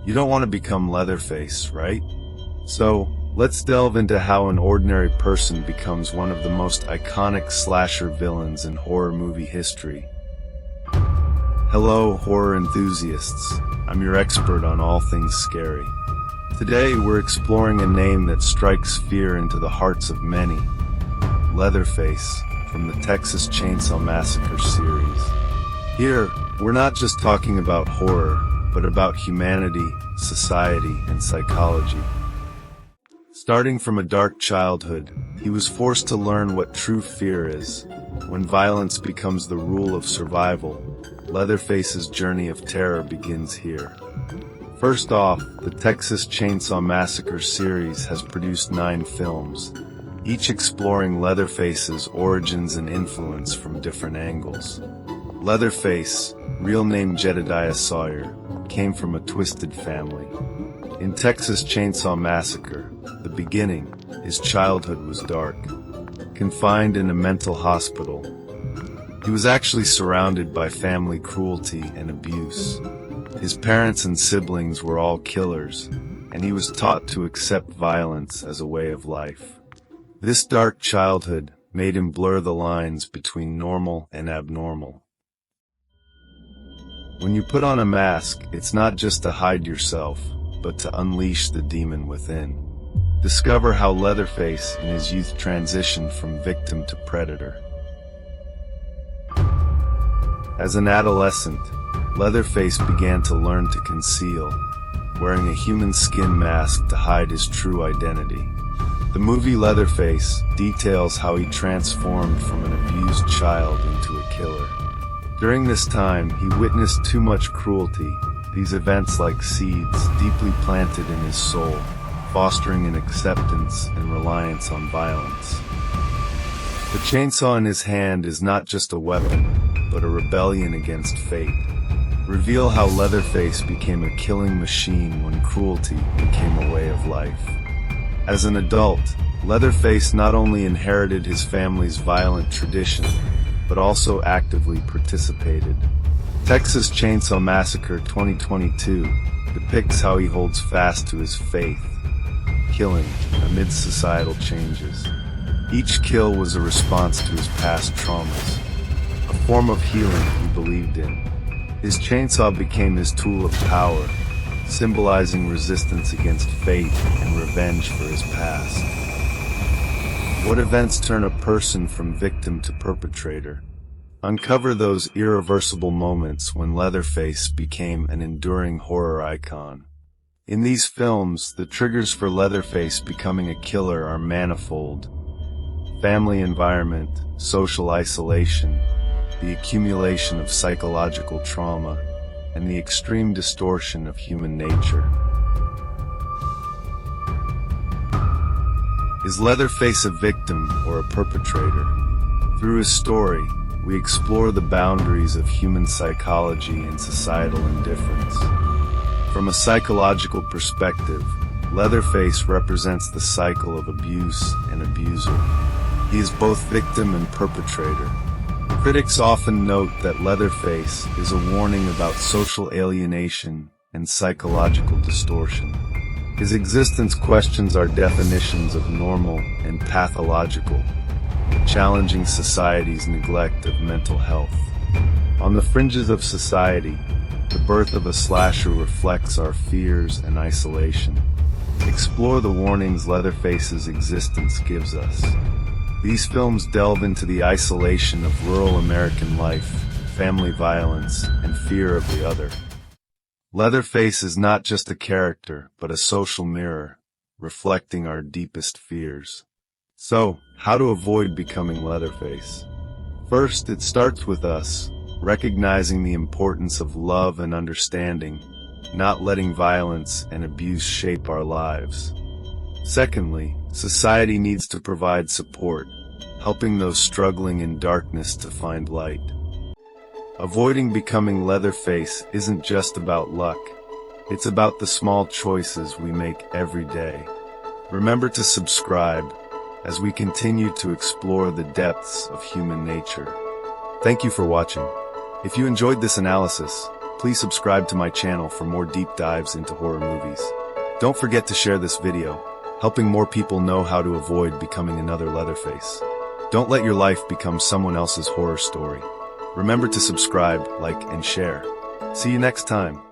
You don't want to become Leatherface, right? So, let's delve into how an ordinary person becomes one of the most iconic slasher villains in horror movie history. Hello, horror enthusiasts. I'm your expert on all things scary. Today, we're exploring a name that strikes fear into the hearts of many. Leatherface, from the Texas Chainsaw Massacre series. Here, we're not just talking about horror, but about humanity, society, and psychology. Starting from a dark childhood, he was forced to learn what true fear is. When violence becomes the rule of survival, Leatherface's journey of terror begins here. First off, the Texas Chainsaw Massacre series has produced 9 films, each exploring Leatherface's origins and influence from different angles. Leatherface, real name Jedidiah Sawyer, came from a twisted family. In Texas Chainsaw Massacre, the beginning, his childhood was dark. Confined in a mental hospital, he was actually surrounded by family cruelty and abuse. His parents and siblings were all killers, and he was taught to accept violence as a way of life. This dark childhood made him blur the lines between normal and abnormal. When you put on a mask, it's not just to hide yourself, but to unleash the demon within. Discover how Leatherface in his youth transitioned from victim to predator. As an adolescent, Leatherface began to learn to conceal, wearing a human skin mask to hide his true identity. The movie Leatherface details how he transformed from an abused child into a killer. During this time, he witnessed too much cruelty, these events like seeds deeply planted in his soul, fostering an acceptance and reliance on violence. The chainsaw in his hand is not just a weapon, but a rebellion against fate. Reveal how Leatherface became a killing machine when cruelty became a way of life. As an adult, Leatherface not only inherited his family's violent tradition, but also actively participated. Texas Chainsaw Massacre 2022 depicts how he holds fast to his faith, killing amid societal changes. Each kill was a response to his past traumas, a form of healing he believed in. His chainsaw became his tool of power, symbolizing resistance against fate and revenge for his past. What events turn a person from victim to perpetrator? Uncover those irreversible moments when Leatherface became an enduring horror icon. In these films, the triggers for Leatherface becoming a killer are manifold. Family environment, social isolation, the accumulation of psychological trauma, and the extreme distortion of human nature. Is Leatherface a victim or a perpetrator? Through his story, we explore the boundaries of human psychology and societal indifference. From a psychological perspective, Leatherface represents the cycle of abuse and abuser. He is both victim and perpetrator. Critics often note that Leatherface is a warning about social alienation and psychological distortion. His existence questions our definitions of normal and pathological, challenging society's neglect of mental health. On the fringes of society, the birth of a slasher reflects our fears and isolation. Explore the warnings Leatherface's existence gives us. These films delve into the isolation of rural American life, family violence, and fear of the other. Leatherface is not just a character, but a social mirror, reflecting our deepest fears. So, how to avoid becoming Leatherface? First, it starts with us, recognizing the importance of love and understanding, not letting violence and abuse shape our lives. Secondly, society needs to provide support, helping those struggling in darkness to find light. Avoiding becoming Leatherface isn't just about luck. It's about the small choices we make every day. Remember to subscribe as we continue to explore the depths of human nature. Thank you for watching. If you enjoyed this analysis, please subscribe to my channel for more deep dives into horror movies. Don't forget to share this video, helping more people know how to avoid becoming another Leatherface. Don't let your life become someone else's horror story. Remember to subscribe, like, and share. See you next time.